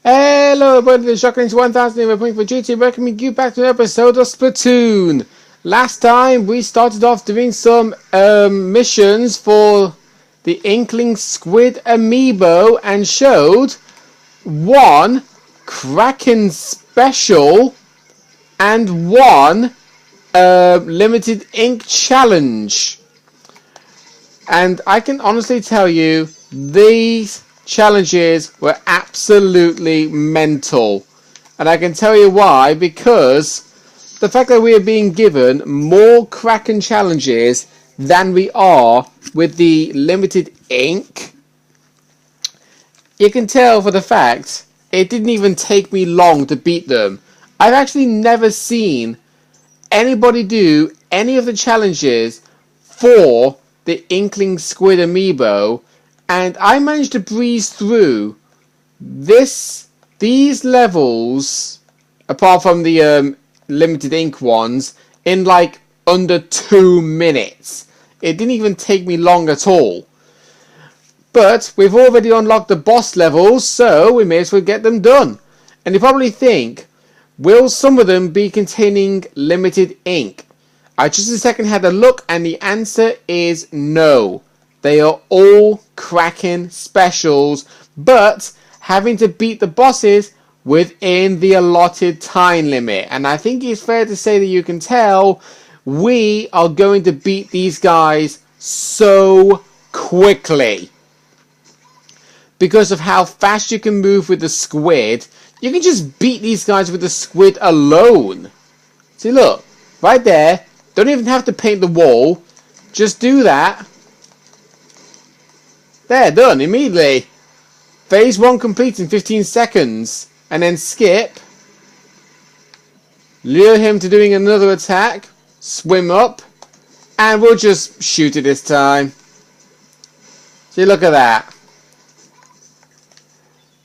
Hello everybody, this is Shotguns 1000 we're playing for GT, welcoming you back to an episode of Splatoon. Last time we started off doing some missions for the Inkling Squid Amiibo and showed one Kraken Special and one Limited Ink Challenge. And I can honestly tell you, these challenges were absolutely mental. And I can tell you why, because the fact that we are being given more Kraken challenges than we are with the limited ink, you can tell for the fact it didn't even take me long to beat them. I've actually never seen anybody do any of the challenges for the Inkling Squid Amiibo, and I managed to breeze through these levels, apart from the limited ink ones, in like under 2 minutes. It didn't even take me long at all. But we've already unlocked the boss levels, so we may as well get them done. And you probably think, will some of them be containing limited ink? I just a second had a look, and the answer is no. They are all Kraken specials, but having to beat the bosses within the allotted time limit. And I think it's fair to say that you can tell we are going to beat these guys so quickly. Because of how fast you can move with the squid, you can just beat these guys with the squid alone. See, look, right there. Don't even have to paint the wall. Just do that. There, done immediately. Phase 1 complete in 15 seconds. And then skip. Lure him to doing another attack. Swim up. And we'll just shoot it this time. See, look at that.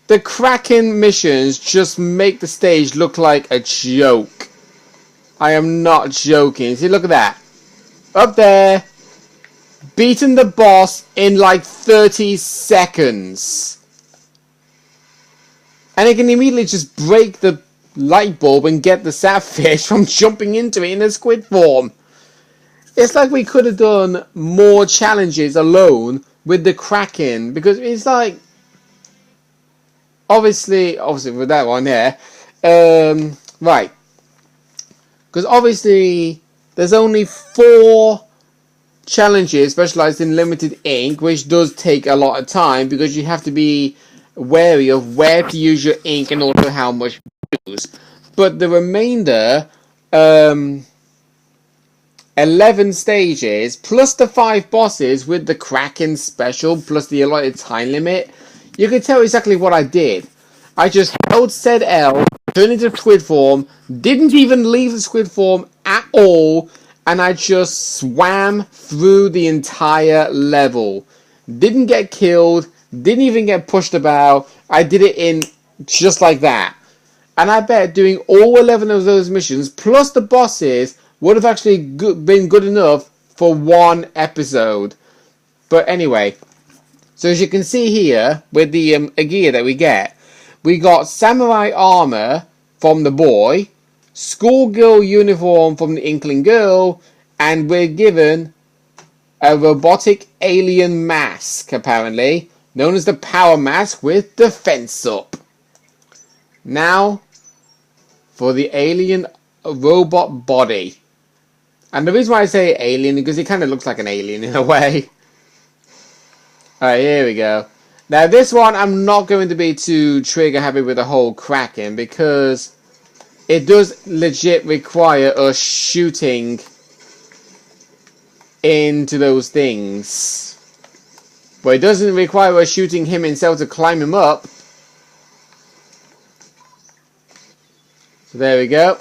The Kraken missions just make the stage look like a joke. I am not joking. See, look at that. Up there. Beaten the boss in like 30 seconds. And it can immediately just break the light bulb and get the sapfish from jumping into it in a squid form. It's like we could have done more challenges alone with the Kraken. Because it's like... Obviously with that one there. Right. Because obviously, there's only 4 challenges specialized in limited ink, which does take a lot of time because you have to be wary of where to use your ink and also how much to use. But the remainder, 11 stages, plus the 5 bosses with the Kraken special, plus the allotted time limit, you can tell exactly what I did. I just held said L, turned into squid form, didn't even leave the squid form at all, and I just swam through the entire level. Didn't get killed, didn't even get pushed about. I did it in just like that. And I bet doing all 11 of those missions, plus the bosses, would have actually been good enough for one episode. But anyway, so as you can see here, with the gear that we get, we got samurai armor from the boy, schoolgirl uniform from the Inkling girl, and we're given a robotic alien mask, apparently, known as the power mask with defense up. Now, for the alien robot body. And the reason why I say alien is because it kind of looks like an alien in a way. Alright, here we go. Now this one I'm not going to be too trigger happy with the whole Kraken because it does legit require us shooting into those things. But it doesn't require us shooting him himself to climb him up. So there we go.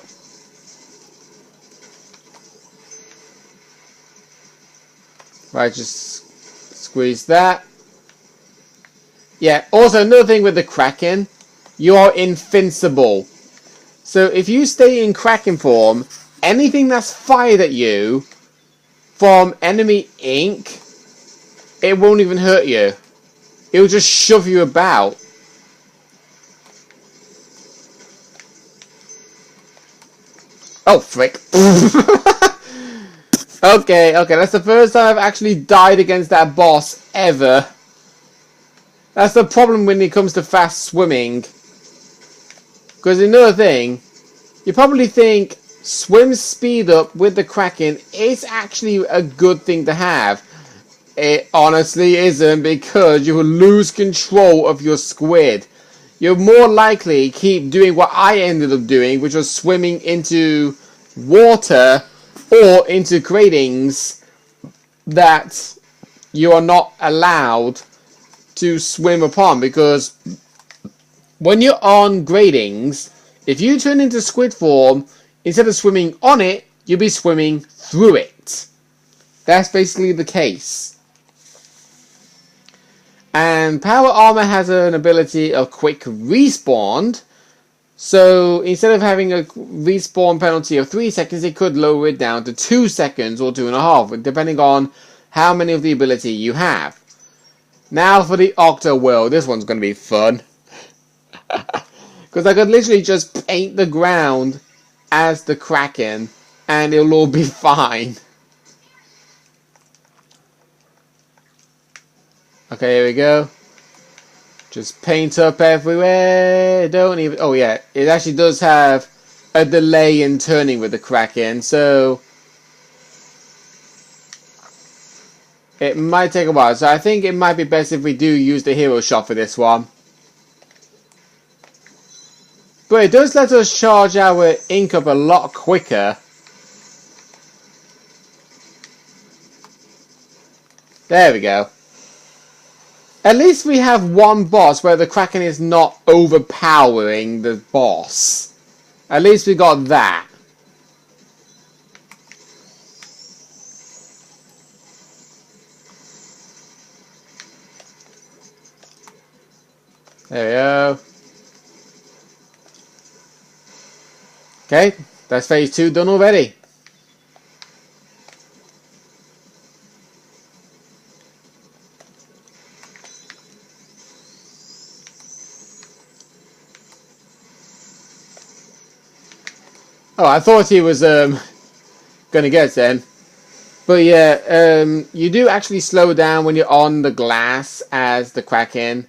Right, just squeeze that. Yeah, also another thing with the Kraken, you're invincible. So if you stay in Kraken form, anything that's fired at you from enemy ink, it won't even hurt you. It'll just shove you about. Oh, frick. Okay, that's the first time I've actually died against that boss ever. That's the problem when it comes to fast swimming. Because another thing, you probably think swim speed up with the Kraken is actually a good thing to have. It honestly isn't, because you will lose control of your squid. You're more likely keep doing what I ended up doing, which was swimming into water or into gratings that you are not allowed to swim upon, because when you're on gratings, if you turn into squid form, instead of swimming on it, you'll be swimming through it. That's basically the case. And power armor has an ability of quick respawn. So instead of having a respawn penalty of 3 seconds, it could lower it down to 2 seconds or 2.5, depending on how many of the ability you have. Now for the Octo World. This one's going to be fun. Because I could literally just paint the ground as the Kraken and it'll all be fine. Okay, here we go. Just paint up everywhere. Don't even... Oh yeah, it actually does have a delay in turning with the Kraken, so it might take a while. So I think it might be best if we do use the hero shot for this one. But it does let us charge our ink up a lot quicker. There we go. At least we have one boss where the Kraken is not overpowering the boss. At least we got that. There we go. Okay, that's phase 2 done already. Oh, I thought he was gonna get it then. But yeah, you do actually slow down when you're on the glass as the Kraken.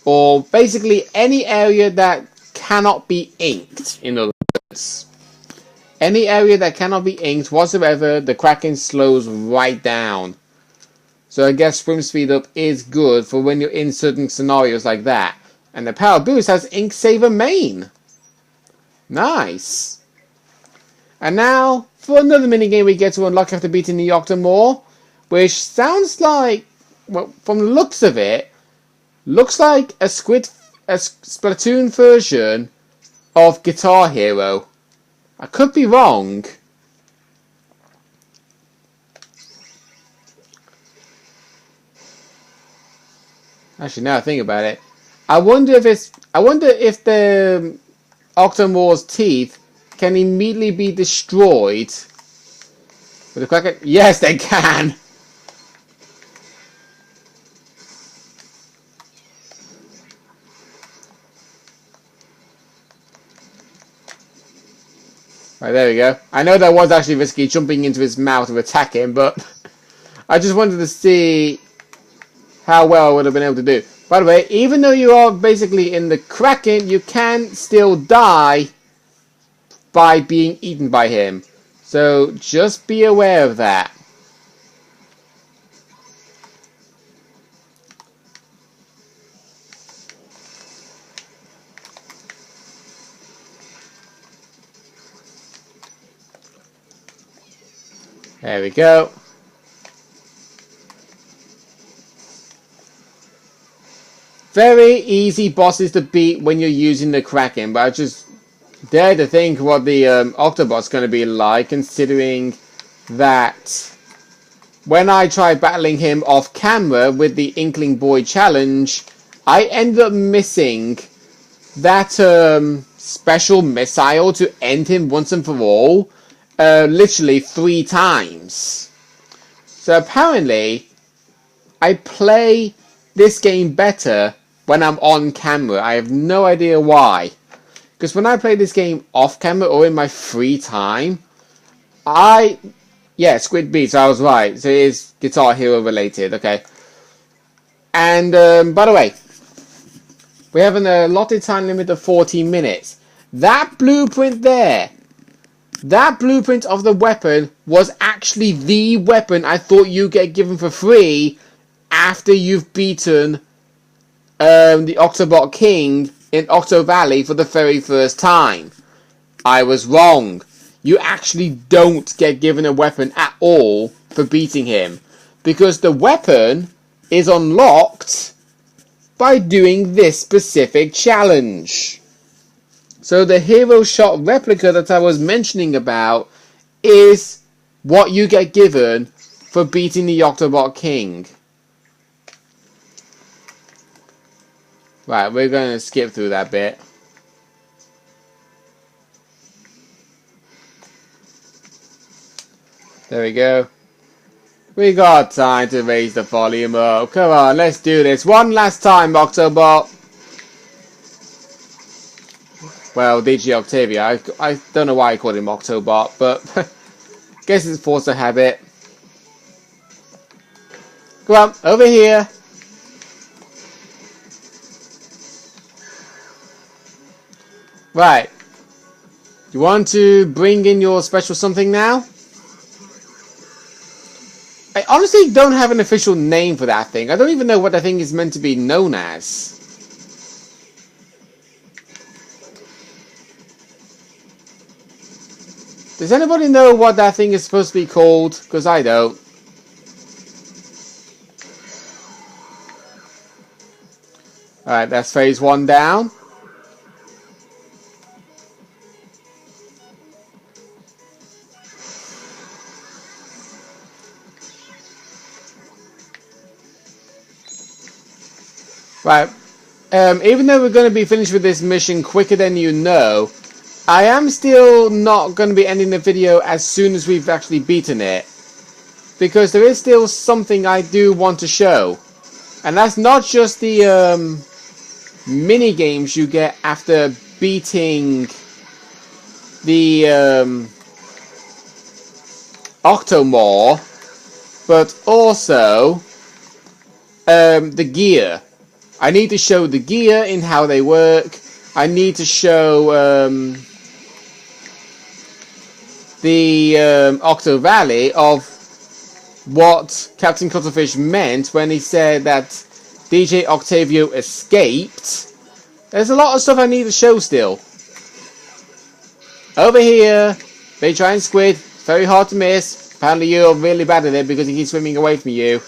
Or basically any area that cannot be inked, in other words. Any area that cannot be inked whatsoever, the Kraken slows right down. So I guess swim speed up is good for when you're in certain scenarios like that. And the power boost has Ink Saver main. Nice. And now, for another minigame we get to unlock after beating the Octomore, which sounds like, well, from the looks of it, looks like a Splatoon version of Guitar Hero. I could be wrong. Actually, now I think about it, I wonder if the Octomore's teeth can immediately be destroyed with the Kraken. Yes, they can. Right, there we go. I know that was actually risky, jumping into his mouth to attack him, but I just wanted to see how well I would have been able to do. By the way, even though you are basically in the Kraken, you can still die by being eaten by him. So just be aware of that. There we go. Very easy bosses to beat when you're using the Kraken, but I just dare to think what the Octobot's going to be like, considering that when I tried battling him off camera with the Inkling Boy challenge, I ended up missing that special missile to end him once and for all, literally 3 times. So apparently, I play this game better when I'm on camera. I have no idea why. Because when I play this game off camera or in my free time, yeah, Squid Beats, I was right. So it is Guitar Hero related, okay. And, by the way, we have an allotted time limit of 14 minutes. That blueprint there, that blueprint of the weapon was actually the weapon I thought you get given for free after you've beaten the Octobot King in Octo Valley for the very first time. I was wrong. You actually don't get given a weapon at all for beating him, because the weapon is unlocked by doing this specific challenge. So the Hero Shot replica that I was mentioning about is what you get given for beating the Octobot King. Right, we're going to skip through that bit. There we go. We got time to raise the volume up. Come on, let's do this. One last time, Octobot. Well, DJ Octavia. I don't know why I called him Octobot, but guess it's force of habit. Come on, over here. Right. You want to bring in your special something now? I honestly don't have an official name for that thing. I don't even know what that thing is meant to be known as. Does anybody know what that thing is supposed to be called? Because I don't. Alright, that's phase 1 down. Right, even though we're going to be finished with this mission quicker than you know, I am still not going to be ending the video as soon as we've actually beaten it. Because there is still something I do want to show. And that's not just the mini games you get after beating the Octomore, but also the gear. I need to show the gear in how they work. I need to show the Octo Valley of what Captain Cuttlefish meant when he said that DJ Octavio escaped. There's a lot of stuff I need to show still. Over here, big giant squid, very hard to miss. Apparently you're really bad at it because he keeps swimming away from you.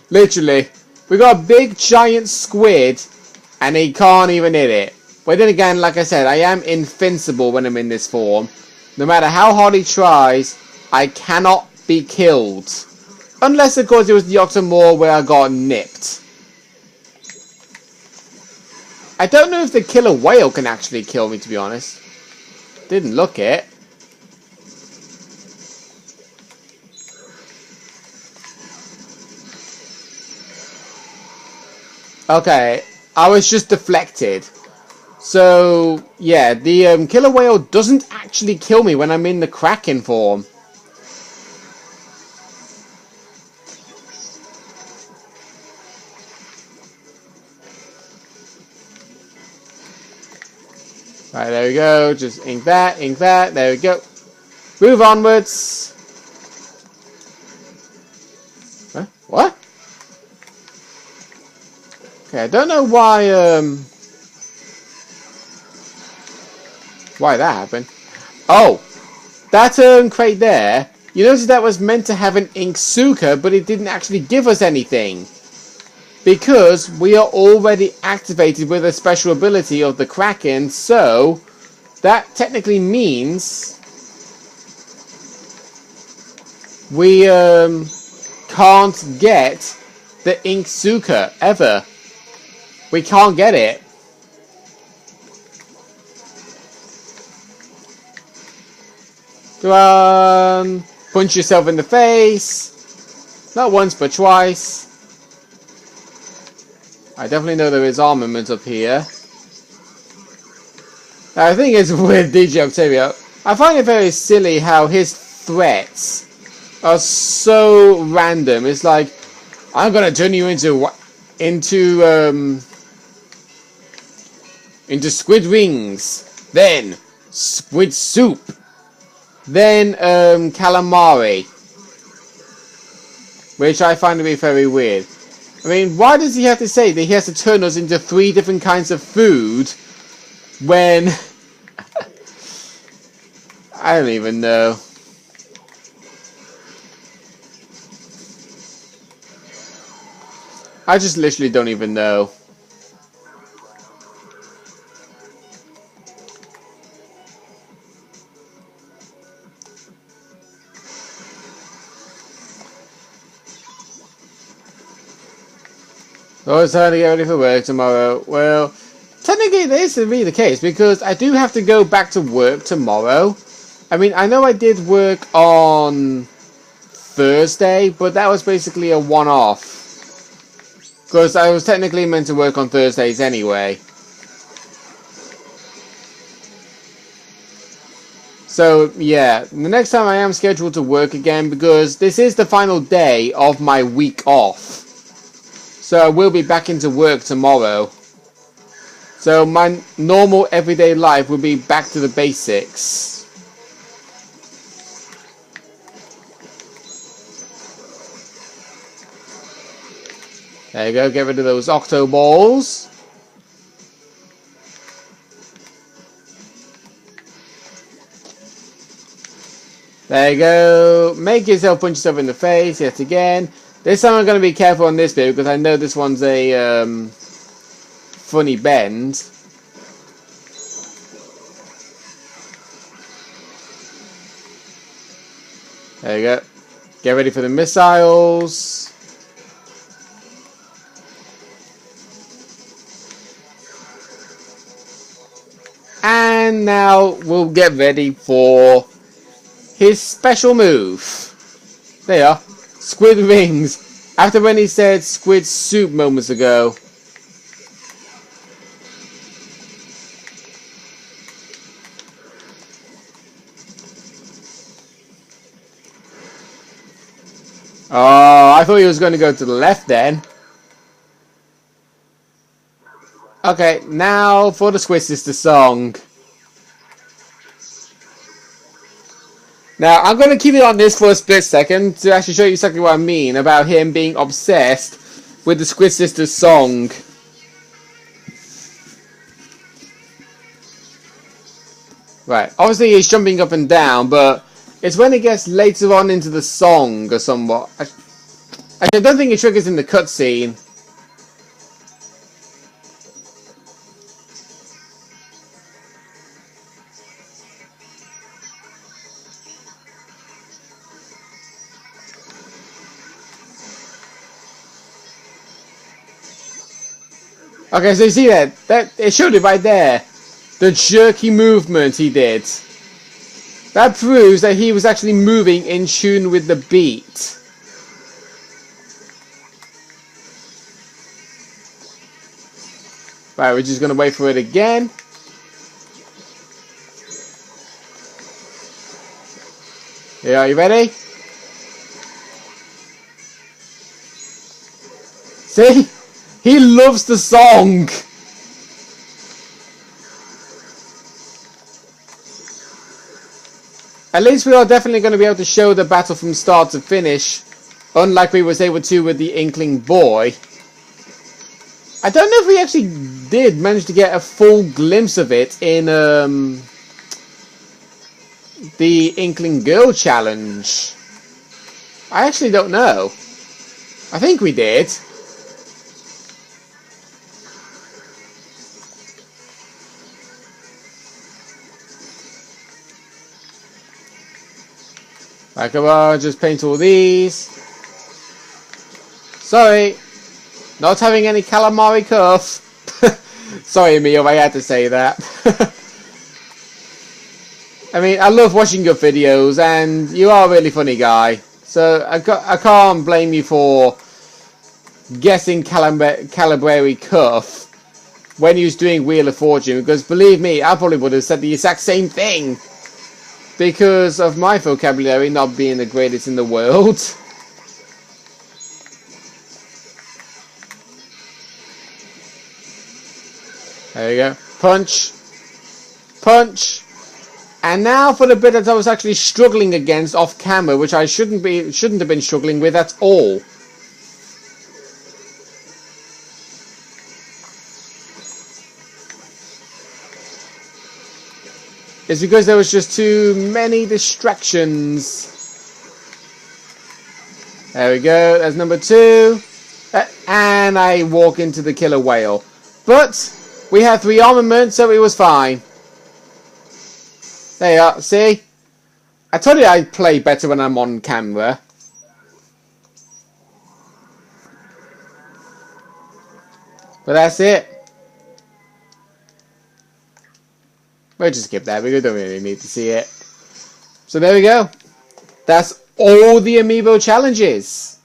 Literally. We got a big giant squid and he can't even hit it. But then again, like I said, I am invincible when I'm in this form. No matter how hard he tries, I cannot be killed. Unless, of course, it was the Octomore where I got nipped. I don't know if the killer whale can actually kill me, to be honest. Didn't look it. Okay, I was just deflected. So, yeah, the killer whale doesn't actually kill me when I'm in the Kraken form. Right, there we go. Just ink that, there we go. Move onwards. Huh? What? Okay, I don't know why that happened. Oh, that crate there. You notice that was meant to have an Inksuka, but it didn't actually give us anything. Because we are already activated with a special ability of the Kraken, so that technically means we can't get the Inksuka ever. We can't get it. Go on. Punch yourself in the face. Not once, but twice. I definitely know there is armament up here. I think it's with DJ Octavio. I find it very silly how his threats are so random. It's like, I'm gonna turn you into squid rings, then squid soup, then calamari, which I find to be very weird. I mean, why does he have to say that he has to turn us into 3 different kinds of food when I don't even know. I just literally don't even know. Oh, it's time to get ready for work tomorrow. Well, technically this is really the case because I do have to go back to work tomorrow. I mean, I know I did work on Thursday, but that was basically a one-off. Because I was technically meant to work on Thursdays anyway. So, yeah, the next time I am scheduled to work again because this is the final day of my week off. So I will be back into work tomorrow. So my normal everyday life will be back to the basics. There you go, get rid of those octo balls. There you go. Make yourself punch yourself in the face yet again. This time I'm going to be careful on this bit because I know this one's a funny bend. There you go. Get ready for the missiles. And now we'll get ready for his special move. There you are. Squid rings. After when he said squid soup moments ago. Oh, I thought he was going to go to the left then. Okay, now for the Squid Sister song. Now, I'm going to keep it on this for a split second to actually show you exactly what I mean about him being obsessed with the Squid Sisters song. Right, obviously he's jumping up and down, but it's when it gets later on into the song or somewhat. Actually, I don't think it triggers in the cutscene. Okay, so you see that it showed it right there. The jerky movement he did. That proves that he was actually moving in tune with the beat. Right, we're just going to wait for it again. Yeah, are you ready? See? He loves the song. At least we are definitely going to be able to show the battle from start to finish, unlike we was able to with the Inkling Boy. I don't know if we actually did manage to get a full glimpse of it in the Inkling Girl Challenge. I actually don't know. I think we did. Right, come on, just paint all these. Sorry, not having any calamari cuff. Sorry, Emil, I had to say that. I mean, I love watching your videos, and you are a really funny guy. So I can't blame you for guessing calamari cuff when he was doing Wheel of Fortune, because believe me, I probably would have said the exact same thing because of my vocabulary not being the greatest in the world. There you go. Punch. Punch. And now for the bit that I was actually struggling against off camera, which I shouldn't have been struggling with at all. It's because there was just too many distractions. There we go. That's number 2. And I walk into the killer whale. But we had 3 armaments, so it was fine. There you are. See? I told you I play better when I'm on camera. But that's it. We'll just skip that. We don't really need to see it. So there we go. That's all the Amiibo challenges.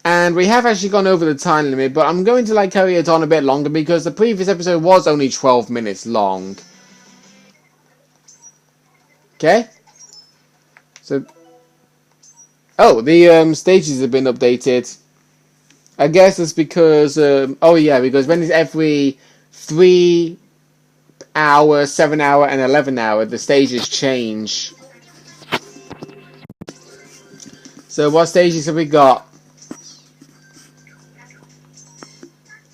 And we have actually gone over the time limit, but I'm going to carry it on a bit longer because the previous episode was only 12 minutes long. Okay? So, oh, the stages have been updated. I guess it's because, oh yeah, because when it's every 3 hour, 7 hour, and 11 hour, the stages change. So what stages have we got?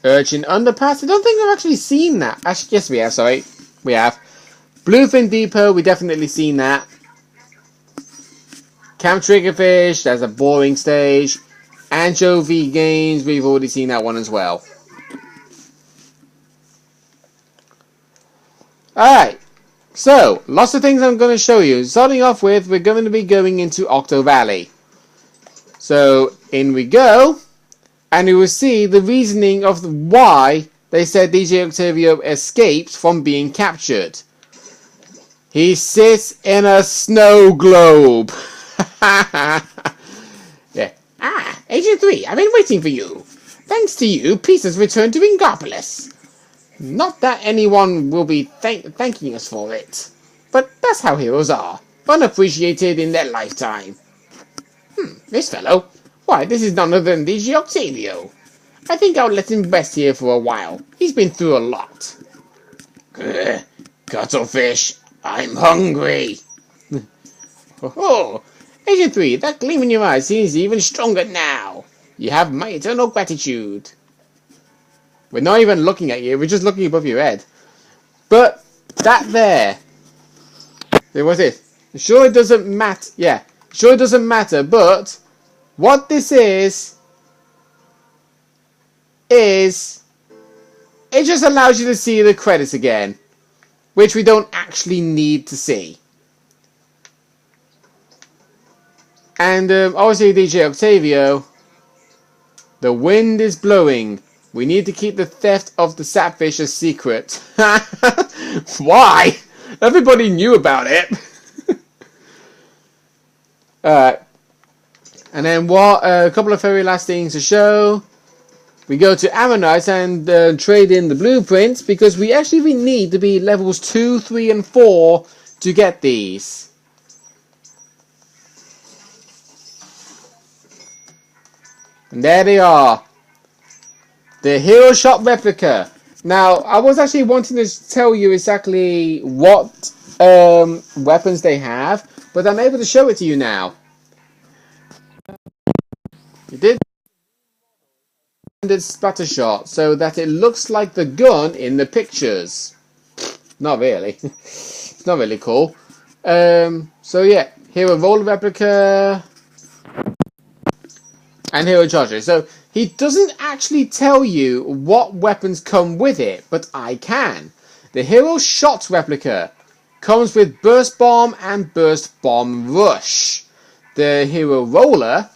Urchin Underpass? I don't think I've actually seen that. Actually, yes we have, sorry. We have. Bluefin Depot, we definitely seen that. Camp Triggerfish, that's a boring stage. Anchovy Games, we've already seen that one as well. Alright, so, lots of things I'm going to show you. Starting off with, we're going to be going into Octo Valley. So, in we go, and you will see the reasoning of why they said DJ Octavio escaped from being captured. He sits in a snow globe. Yeah. Ah, Agent 3, I've been waiting for you. Thanks to you, peace has returned to Ingopolis. Not that anyone will be thanking us for it, but that's how heroes are, unappreciated in their lifetime. This fellow? Why, this is none other than DJ Octavio. I think I'll let him rest here for a while. He's been through a lot. Cuttlefish, I'm hungry. Oh, Agent 3, that gleam in your eyes seems even stronger now. You have my eternal gratitude. We're not even looking at you, we're just looking above your head. But, that there. What's it? Sure it doesn't matter. Yeah, sure it doesn't matter, but what this is it just allows you to see the credits again, which we don't actually need to see. And obviously DJ Octavio, the wind is blowing. We need to keep the theft of the sapfish a secret. Why? Everybody knew about it. Alright. And then what? A couple of very last things to show. We go to Ammonite and trade in the blueprints because we actually need to be levels 2, 3, and 4 to get these. And there they are. The Hero Shop replica. Now, I was actually wanting to tell you exactly what weapons they have, but I'm able to show it to you now. You did splatter shot so that it looks like the gun in the pictures. Not really. It's not really cool. So yeah, Hero Roller replica and Hero Charger. So he doesn't actually tell you what weapons come with it, but I can. The Hero Shot replica comes with Burst Bomb and Burst Bomb Rush. The Hero Roller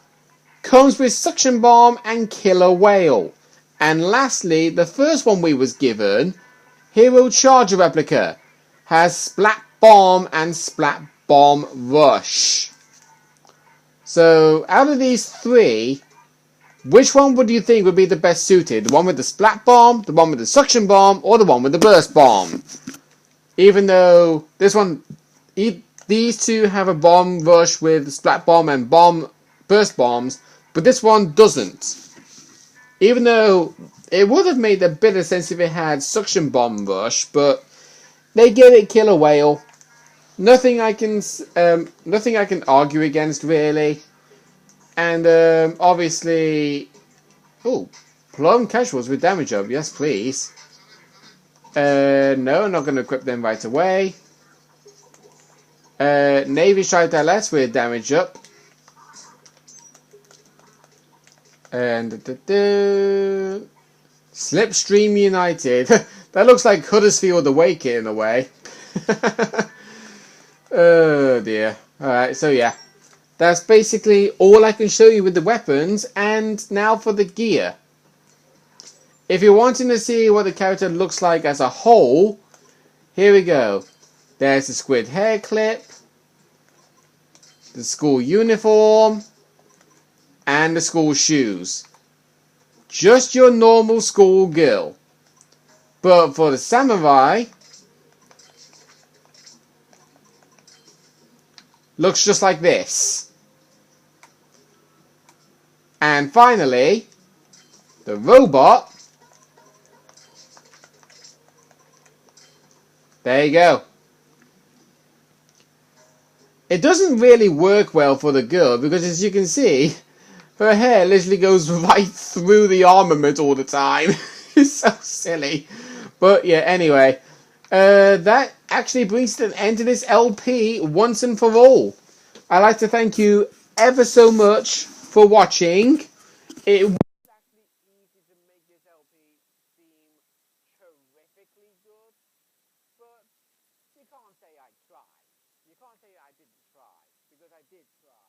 comes with Suction Bomb and Killer Whale. And lastly, the first one we was given, Hero Charger replica, has Splat Bomb and Splat Bomb Rush. So out of these 3, Which one would you think would be the best suited? The one with the splat bomb, the one with the suction bomb, or the one with the burst bomb? Even though this one, these two have a bomb rush with splat bomb and burst bombs, but this one doesn't. Even though it would have made a bit of sense if it had suction bomb rush, but they give it killer whale. Nothing I can argue against really. And obviously, oh, plum casuals with damage up. Yes, please. No, I'm not going to equip them right away. Navy striped LS with damage up. And Slipstream United. That looks like Huddersfield away kit in a way. Oh dear. Alright, so yeah. That's basically all I can show you with the weapons, and now for the gear. If you're wanting to see what the character looks like as a whole, here we go. There's the squid hair clip, the school uniform, and the school shoes. Just your normal school girl. But for the samurai, looks just like this. And finally, the robot. There you go. It doesn't really work well for the girl because, as you can see, her hair literally goes right through the armament all the time. It's so silly. But yeah, anyway. That actually brings to an end to this LP once and for all. I'd like to thank you ever so much for watching. It was actually easy to make this LP seem terrifically good, but you can't say I tried. You can't say I didn't try, because I did try.